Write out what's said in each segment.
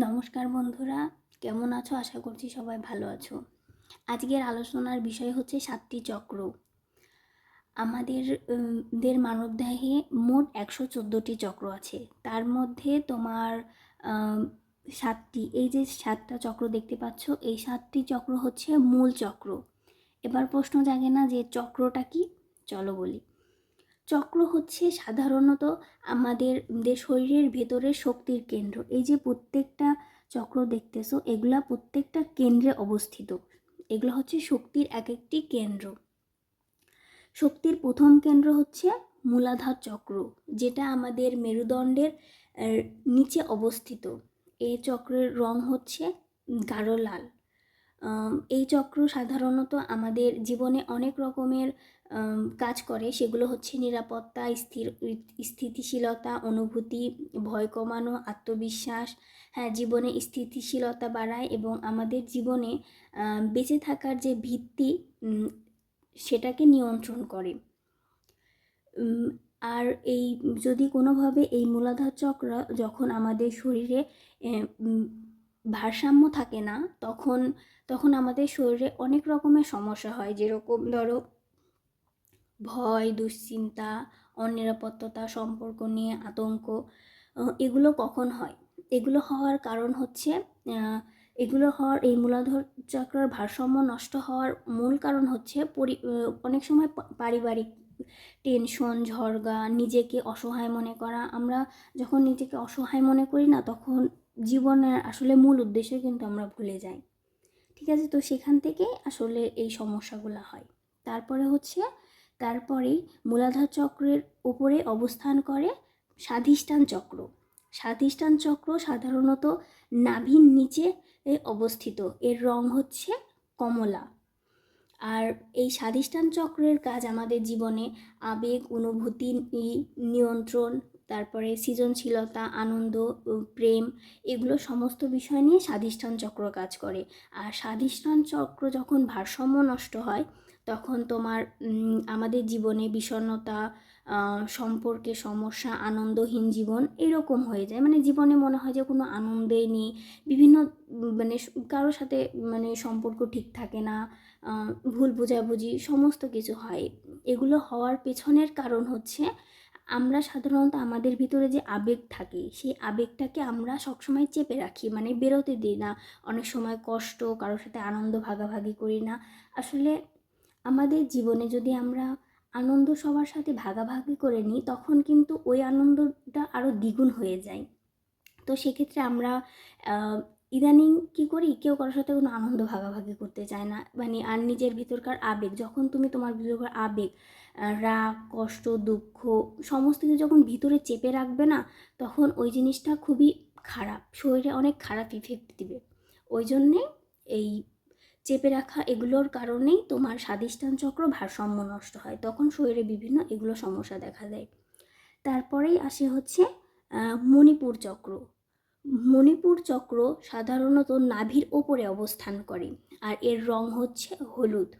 নমস্কার বন্ধুরা, কেমন আছো? আশা করছি সবাই ভালো আছো। আজকের আলোচনার বিষয় হচ্ছে 7টি চক্র। আমাদের দের মানবদেহে মোট 114টি চক্র আছে। তার মধ্যে তোমার 7টি, এই যে 7টা চক্র দেখতে পাচ্ছ, এই 7টি চক্র হচ্ছে মূল চক্র। এবার প্রশ্ন জাগে না যে চক্রটা কি? চলো বলি। চক্র হচ্ছে সাধারণত আমাদের শরীরের ভেতরে শক্তির কেন্দ্র। এই যে প্রত্যেকটা চক্র দেখতেছো, এগুলা প্রত্যেকটা কেন্দ্রে অবস্থিত। এগুলো হচ্ছে শক্তির এক একটি কেন্দ্র। শক্তির প্রথম কেন্দ্র হচ্ছে মূলাধার চক্র, যেটা আমাদের মেরুদণ্ডের নিচে অবস্থিত। এই চক্রের রং হচ্ছে গাঢ় লাল। এই চক্র সাধারণত আমাদের জীবনে অনেক রকমের কাজ করে। সেগুলো হচ্ছে নিরাপত্তা, স্থিতিশীলতা, অনুভূতি, ভয় কমানো, আত্মবিশ্বাস, হ্যাঁ, জীবনে স্থিতিশীলতা বাড়ায় এবং আমাদের জীবনে বেঁচে থাকার যে ভিত্তি সেটাকে নিয়ন্ত্রণ করে। আর এই যদি কোনোভাবে এই মূলাধার চক্র যখন আমাদের শরীরে ভারসাম্য থাকে না, তখন আমাদের শরীরে অনেক রকমের সমস্যা হয়। যেরকম ধরো ভয়, দুশ্চিন্তা, অনিরাপত্তা, সম্পর্ক নিয়ে আতঙ্ক। এগুলো কখন হয়? এগুলো হওয়ার কারণ হচ্ছে এই মূলাধার চক্রের ভারসাম্য নষ্ট হওয়ার মূল কারণ হচ্ছে অনেক সময় পারিবারিক টেনশন, ঝগড়া, নিজেকে অসহায় মনে করা। আমরা যখন নিজেকে অসহায় মনে করি না, তখন জীবনের আসলে মূল উদ্দেশ্য কিন্তু আমরা ভুলে যাই। ঠিক আছে, তো সেখান থেকেই আসলে এই সমস্যাগুলো হয়। তারপরেই মূলাধার চক্রের উপরে অবস্থান করে স্বাধিষ্ঠান চক্র। স্বাধিষ্ঠান চক্র সাধারণত নাভির নিচে অবস্থিত। এর রং হচ্ছে কমলা। আর এই স্বাধিষ্ঠান চক্রের কাজ আমাদের জীবনে আবেগ, অনুভূতি নিয়ন্ত্রণ, তারপরে সৃজনশীলতা, আনন্দ, প্রেম, এগুলো সমস্ত বিষয় নিয়ে স্বাধিষ্ঠান চক্র কাজ করে। আর স্বাধিষ্ঠান চক্র যখন ভারসাম্য নষ্ট হয়, তখন তোমার আমাদের জীবনে বিষণ্ণতা, সম্পর্কে সমস্যা, আনন্দহীন জীবন এরকম হয়ে যায়। মানে জীবনে মনে হয় যে কোনো আনন্দই নেই। বিভিন্ন মানে কারোর সাথে সম্পর্ক ঠিক থাকে না, ভুল বোঝাবুঝি সমস্ত কিছু হয়। এগুলো হওয়ার পেছনের কারণ হচ্ছে আমরা সাধারণত আমাদের ভিতরে যে আবেগ থাকে, সেই আবেগটাকে আমরা সবসময় চেপে রাখি, মানে বেরোতে দিই না। অনেক সময় কষ্ট, কারোর সাথে আনন্দ ভাগাভাগি করি না। আসলে আমাদের জীবনে যদি আমরা আনন্দ সবার সাথে ভাগাভাগি করে নিই, তখন কিন্তু ওই আনন্দটা আরও দ্বিগুণ হয়ে যায়। তো সেক্ষেত্রে আমরা ইদানিং কী করি, কেউ কারোর সাথে কোনো আনন্দ ভাগাভাগি করতে চায় না। আর নিজের ভিতরকার আবেগ, যখন তুমি তোমার ভিতরকার আবেগ, রাগ, কষ্ট, দুঃখ সমস্ত কিছু যখন ভিতরে চেপে রাখবে না, তখন ওই জিনিসটা খুবই খারাপ, শরীরে অনেক খারাপ ইফেক্ট দিবে। ওই জন্যে এই চেপে রাখা এগুলোর কারণেই তোমার স্বাধিষ্ঠান চক্র ভারসাম্য নষ্ট হয়, তখন শরীরে বিভিন্ন এগুলো সমস্যা দেখা দেয়। তারপরেই আসে হচ্ছে মণিপুর চক্র। মণিপুর চক্র সাধারণত নাভির ওপরে অবস্থান করে, আর এর রং হচ্ছে হলুদ।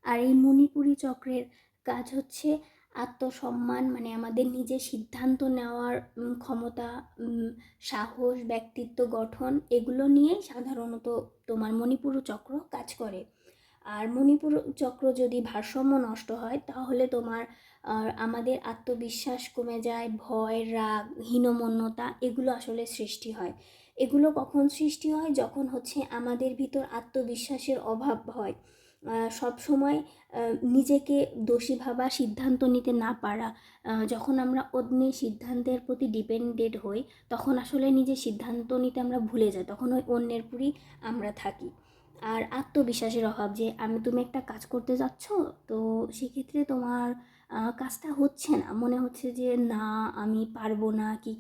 আর এই মণিপুরী চক্রের কাজ হচ্ছে আত্মসম্মান, আমাদের নিজের সিদ্ধান্ত নেওয়ার ক্ষমতা, সাহস, ব্যক্তিত্ব গঠন, এগুলো নিয়েই সাধারণত তোমার মণিপুর চক্র কাজ করে। আর মণিপুর চক্র যদি ভারসাম্য নষ্ট হয়, তাহলে তোমার আমাদের আত্মবিশ্বাস কমে যায়, ভয়, রাগ, হীনমন্যতা এগুলো আসলে সৃষ্টি হয়। এগুলো কখন সৃষ্টি হয়? যখন হচ্ছে আমাদের ভিতর আত্মবিশ্বাসের অভাব হয়, সব সময় নিজেকে দোষী ভাবা, সিদ্ধান্ত নিতে না পারা। যখন আমরা অন্যের সিদ্ধান্তের প্রতি ডিপেন্ডেন্ট হই, তখন আসলে নিজের সিদ্ধান্ত নিতে আমরা ভুলে যাই, তখন ওই অন্যের পুরী আমরা থাকি। আর আত্মবিশ্বাসের অভাব, যে তুমি একটা কাজ করতে যাচ্ছ, তো সেক্ষেত্রে তোমার কাজটা হচ্ছে না, মনে হচ্ছে যে না আমি পারবো না, কি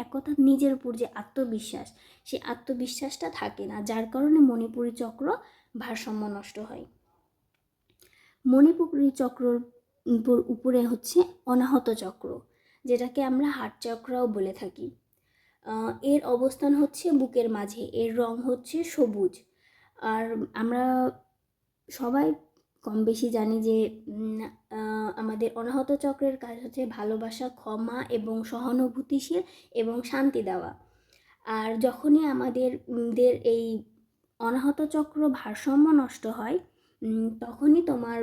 এক কথা নিজের উপর যে আত্মবিশ্বাস, সেই আত্মবিশ্বাসটা থাকে না, যার কারণে মণিপুরী চক্র ভারসাম্য নষ্ট হয়। মণিপুরী চক্রর উপরে হচ্ছে অনাহত চক্র, যেটাকে আমরা হার্ট চক্রও বলে থাকি। এর অবস্থান হচ্ছে বুকের মাঝে, এর রং হচ্ছে সবুজ। আর আমরা সবাই কম বেশি জানি যে আমাদের অনাহত চক্রের কাজ হচ্ছে ভালোবাসা, ক্ষমা এবং সহানুভূতিশীল এবং শান্তি দেওয়া। আর যখনই আমাদের এই অনাহত চক্র ভারসাম্য নষ্ট হয়, তখনই তোমার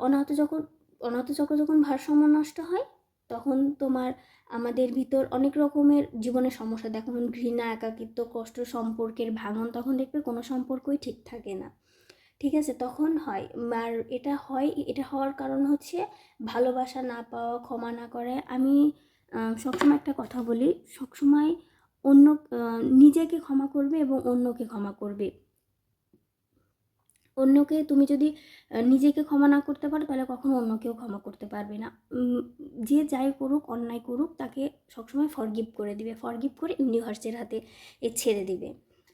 অনাহত চক্র যখন ভারসাম্য নষ্ট হয়, তখন তোমার আমাদের ভিতর অনেক রকমের জীবনের সমস্যা, যেমন ঘৃণা, একাকিত্ব, কষ্ট, সম্পর্কের ভাঙন, তখন দেখবে কোনো সম্পর্কই ঠিক থাকে না। ঠিক আছে, তখন হয়। আর এটা হওয়ার কারণ হচ্ছে ভালোবাসা না পাওয়া, ক্ষমা না করে। আমি সবসময় একটা কথা বলি, সবসময় নিজেকে ক্ষমা করবে এবং অন্যকে ক্ষমা করবে। অন্যকে তুমি যদি নিজেকে ক্ষমা না করতে পারো, তাহলে কখনো অন্যকেও ক্ষমা করতে পারবে না। যে যাই করুক, অন্যায় করুক, তাকে সবসময় ফরগিভ করে দিবে, ফরগিভ করে ইউনিভার্সের হাতে ছেড়ে দিবে।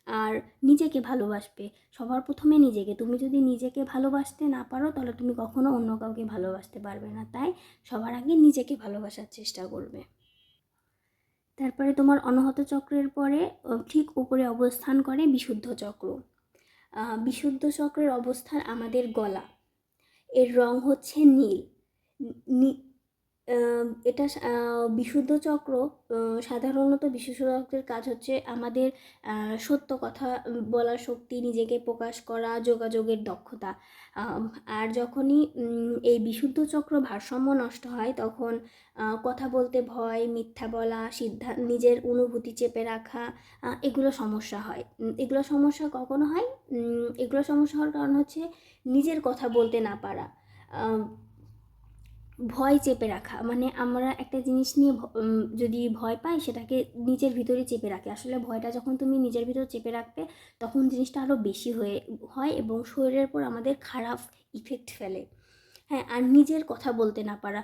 আর নিজেকে ভালোবাসবে, সবার প্রথমে নিজেকে। তুমি যদি নিজেকে ভালোবাসতে না পারো, তাহলে তুমি কখনো অন্য কাউকে ভালোবাসতে পারবে না। তাই সবার আগে নিজেকে ভালোবাসার চেষ্টা করবে। তারপরে তোমার অনাহত চক্রের পরে ঠিক উপরে অবস্থান করে বিশুদ্ধ চক্র। বিশুদ্ধ চক্রের অবস্থান আমাদের গলা, এর রং হচ্ছে নীল। এটা বিশুদ্ধ চক্র, সাধারণত বিশুদ্ধ চক্রের কাজ হচ্ছে আমাদের সত্য কথা বলার শক্তি, নিজেকে প্রকাশ করা, যোগাযোগের দক্ষতা। আর যখনই এই বিশুদ্ধ চক্র ভারসাম্য নষ্ট হয়, তখন কথা বলতে ভয়, মিথ্যা বলা, নিজের অনুভূতি চেপে রাখা, এগুলো সমস্যা হয়। এগুলো সমস্যা কখনো হয়, এগুলো সমস্যা হওয়ার কারণ হচ্ছে নিজের কথা বলতে না পারা, ভয় চেপে রাখা। মানে আমরা একটা জিনিস নিয়ে যদি ভয় পাই, সেটাকে নিজের ভিতরে চেপে রাখি। আসলে ভয়টা যখন তুমি নিজের ভিতর চেপে রাখবে, তখন জিনিসটা আরও বেশি হয় এবং শরীরের পর আমাদের খারাপ ইফেক্ট ফেলে। হ্যাঁ, আর নিজের কথা বলতে না পারা,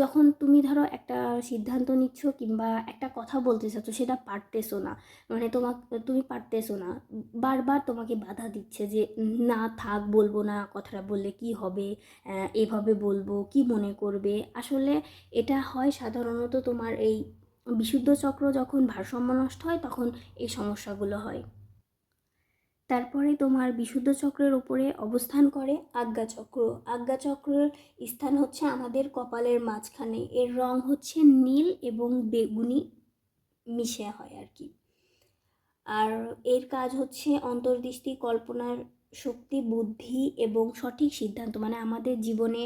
যখন তুমি ধরো একটা সিদ্ধান্ত নিচ্ছ কিংবা একটা কথা বলতে চাচ্ছ, সেটা পারতেছো না, মানে তুমি পারতেছো না, বারবার তোমাকে বাধা দিচ্ছে যে না থাক, বলবো না, কথাটা বললে কি হবে, এভাবে বলবো, কি মনে করবে। আসলে এটা হয় সাধারণত তোমার এই বিশুদ্ধ চক্র যখন ভারসাম্য নষ্ট হয়, তখন এই সমস্যাগুলো হয়। তারপরে তোমার বিশুদ্ধ চক্রের ওপরে অবস্থান করে আজ্ঞাচক্র। আজ্ঞাচক্রের স্থান হচ্ছে আমাদের কপালের মাঝখানে, এর রং হচ্ছে নীল এবং বেগুনি মিশে হয় আর কি। আর এর কাজ হচ্ছে অন্তর্দৃষ্টি, কল্পনার শক্তি, বুদ্ধি এবং সঠিক সিদ্ধান্ত, মানে আমাদের জীবনে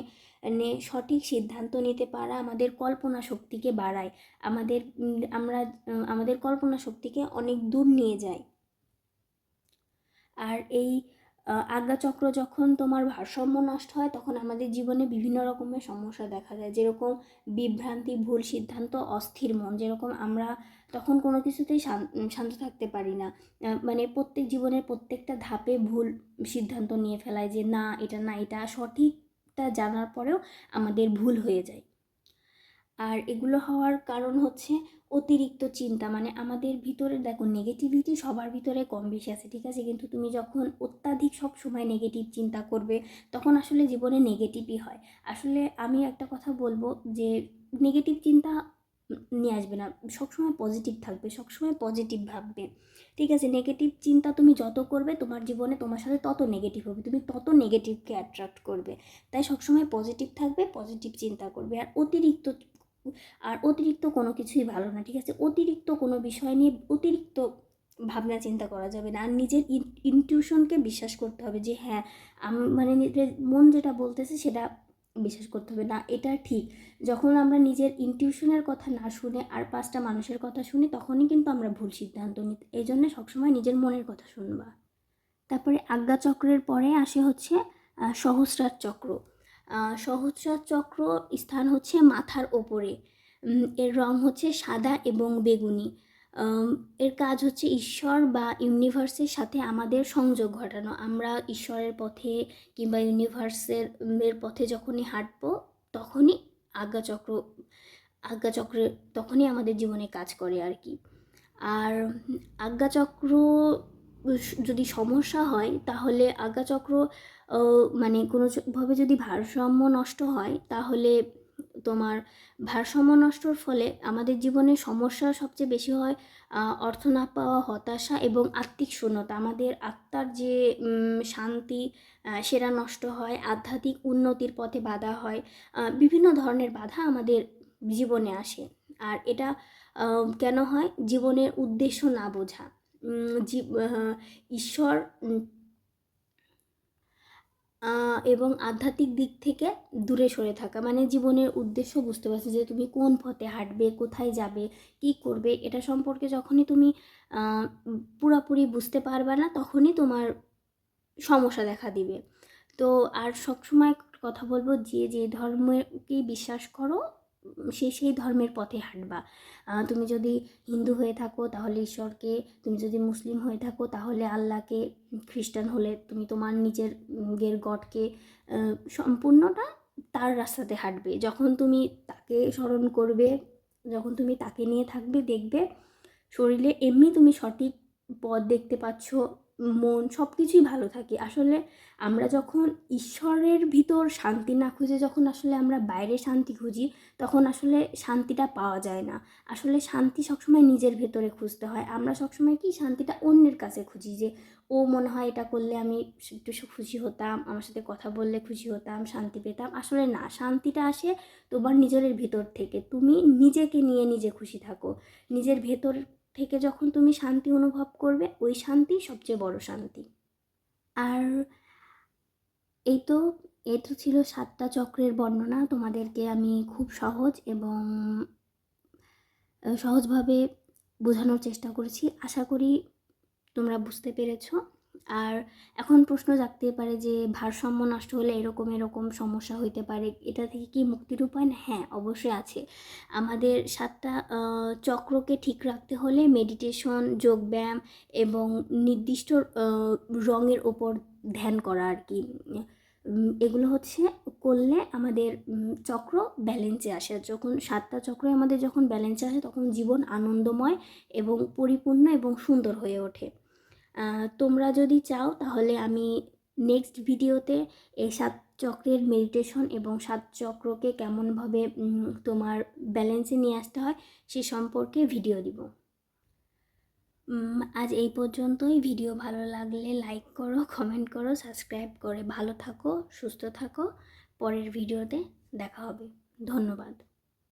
সঠিক সিদ্ধান্ত নিতে পারা আমাদের কল্পনা শক্তিকে বাড়ায়, আমাদের কল্পনা শক্তিকে অনেক দূর নিয়ে যায়। আর এই আজ্ঞাচক্র যখন তোমার ভারসাম্য নষ্ট হয়, তখন আমাদের জীবনে বিভিন্ন রকমের সমস্যা দেখা যায়, যেরকম বিভ্রান্তি, ভুল সিদ্ধান্ত, অস্থির মন। যেরকম আমরা তখন কোনো কিছুতেই শান্ত থাকতে পারি না, মানে জীবনের প্রত্যেকটা ধাপে ভুল সিদ্ধান্ত নিয়ে ফেলায়, যে না এটা সঠিকটা জানার পরেও আমাদের ভুল হয়ে যায়। আর এগুলো হওয়ার কারণ হচ্ছে অতিরিক্ত চিন্তা। মানে আমাদের ভিতরে দেখো, নেগেটিভিটি সবার ভিতরে কম বেশি আছে, ঠিক আছে, কিন্তু তুমি যখন অত্যাধিক সব সময় নেগেটিভ চিন্তা করবে, তখন আসলে জীবনে নেগেটিভই হয়। আসলে আমি একটা কথা বলবো, যে নেগেটিভ চিন্তা নিয়ে আসবে না, সবসময় পজিটিভ থাকবে, সবসময় পজিটিভ ভাববে, ঠিক আছে। নেগেটিভ চিন্তা তুমি যত করবে, তোমার জীবনে তোমার সাথে তত নেগেটিভ হবে, তুমি তত নেগেটিভকে অ্যাট্রাক্ট করবে। তাই সবসময় পজিটিভ থাকবে, পজিটিভ চিন্তা করবে। আর অতিরিক্ত কোনো কিছুই ভালো না, ঠিক আছে। অতিরিক্ত কোনো বিষয় নিয়ে অতিরিক্ত ভাবনা চিন্তা করা যাবে না। আর নিজের ইনটিউশনকে বিশ্বাস করতে হবে, যে হ্যাঁ, মানে নিজের মন যেটা বলতেছে সেটা বিশ্বাস করতে হবে, না এটা ঠিক। যখন আমরা নিজের ইনটিউশনের কথা না শুনে আর 5টা মানুষের কথা শুনি, তখনই কিন্তু আমরা ভুল সিদ্ধান্ত নিই। এই জন্য সবসময় নিজের মনের কথা শুনবা। তারপরে আজ্ঞাচক্রের পরে আসে হচ্ছে সহস্রার চক্র। সহস্রার চক্র স্থান হচ্ছে মাথার ওপরে, এর রং হচ্ছে সাদা এবং বেগুনি। এর কাজ হচ্ছে ঈশ্বর বা ইউনিভার্সের সাথে আমাদের সংযোগ ঘটানো। আমরা ঈশ্বরের পথে কিংবা ইউনিভার্সের পথে যখনই হাঁটবো, তখনই আজ্ঞাচক্রে তখনই আমাদের জীবনে কাজ করে আর কি। আর আজ্ঞাচক্র যদি সমস্যা হয়, তাহলে আজ্ঞাচক্র মানে কোনোভাবে যদি ভারসাম্য নষ্ট হয়, তাহলে তোমার ভারসাম্য নষ্টর ফলে আমাদের জীবনে সমস্যা সবচেয়ে বেশি হয় অর্থ না পাওয়া, হতাশা এবং আত্মিক শূন্যতা। আমাদের আত্মার যে শান্তি, সেটা নষ্ট হয়, আধ্যাত্মিক উন্নতির পথে বাধা হয়, বিভিন্ন ধরনের বাধা আমাদের জীবনে আসে। আর এটা কেন হয়? জীবনের উদ্দেশ্য না বোঝা, ঈশ্বর এবং আধ্যাত্মিক দিক থেকে দূরে সরে থাকা, মানে জীবনের উদ্দেশ্য বুঝতে পারছো যে তুমি কোন পথে হাঁটবে, কোথায় যাবে, কি করবে, এটা সম্পর্কে যখনই তুমি পুরোপুরি বুঝতে পারবে না, তখনই তোমার সমস্যা দেখা দিবে। তো আর সবসময় কথা বলবো, যে যে ধর্মকেই বিশ্বাস করো সেই ধর্মের পথে হাঁটবা। তুমি যদি হিন্দু হয়ে থাকো তাহলে ঈশ্বরকে, তুমি যদি মুসলিম হয়ে থাকো তাহলে আল্লাহকে, খ্রিস্টান হলে তুমি তোমার নিজের গডকে, সম্পূর্ণটা তার রাস্তাতে হাঁটবে। যখন তুমি তাকে স্মরণ করবে, যখন তুমি তাকে নিয়ে থাকবে, দেখবে শরীরে এমনি তুমি সঠিক পথ দেখতে পাচ্ছ, মন সব কিছুই ভালো থাকে। আসলে আমরা যখন ঈশ্বরের ভিতর শান্তি না খুঁজে যখন আসলে আমরা বাইরে শান্তি খুঁজি, তখন আসলে শান্তিটা পাওয়া যায় না। আসলে শান্তি সবসময় নিজের ভেতরে খুঁজতে হয়। আমরা সবসময় কি শান্তিটা অন্যের কাছে খুঁজি, যে ও মনে হয় এটা করলে আমি একটু খুশি হতাম, আমার সাথে কথা বললে খুশি হতাম, শান্তি পেতাম। আসলে না, শান্তিটা আসে তোমার নিজের ভিতর থেকে। তুমি নিজেকে নিয়ে নিজে খুশি থাকো। নিজের ভেতর থেকে যখন তুমি শান্তি অনুভব করবে, ওই শান্তি সবচেয়ে বড় শান্তি। আর এই তো ছিল 7টা চক্রের বর্ণনা। তোমাদেরকে আমি খুব সহজ এবং সহজভাবে বোঝানোর চেষ্টা করেছি। আশা করি তোমরা বুঝতে পেরেছো। আর এখন প্রশ্ন জাগতে পারে যে ভারসাম্য নষ্ট হলে এরকম এরকম সমস্যা হইতে পারে, এটা থেকে কি মুক্তির উপায়? হ্যাঁ, অবশ্যই আছে। আমাদের 7টা চক্রকে ঠিক রাখতে হলে মেডিটেশন, যোগব্যায়াম এবং নির্দিষ্ট রঙের ওপর ধ্যান করা আর কি। এগুলো হচ্ছে করলে আমাদের চক্র ব্যালেন্সে আসে। যখন 7টা চক্র আমাদের যখন ব্যালেন্সে আসে, তখন জীবন আনন্দময় এবং পরিপূর্ণ এবং সুন্দর হয়ে ওঠে। তোমরা যদি চাও তাহলে আমি নেক্সট ভিডিওতে এই 7 চক্রের মেডিটেশন এবং 7 চক্রকে কেমনভাবে তোমার ব্যালেন্সে নিয়ে আসতে হয় সে সম্পর্কে ভিডিও দিব। আজ এই পর্যন্তই। ভিডিও ভালো লাগলে লাইক করো, কমেন্ট করো, সাবস্ক্রাইব করে ভালো থাকো, সুস্থ থাকো। পরের ভিডিওতে দেখা হবে। ধন্যবাদ।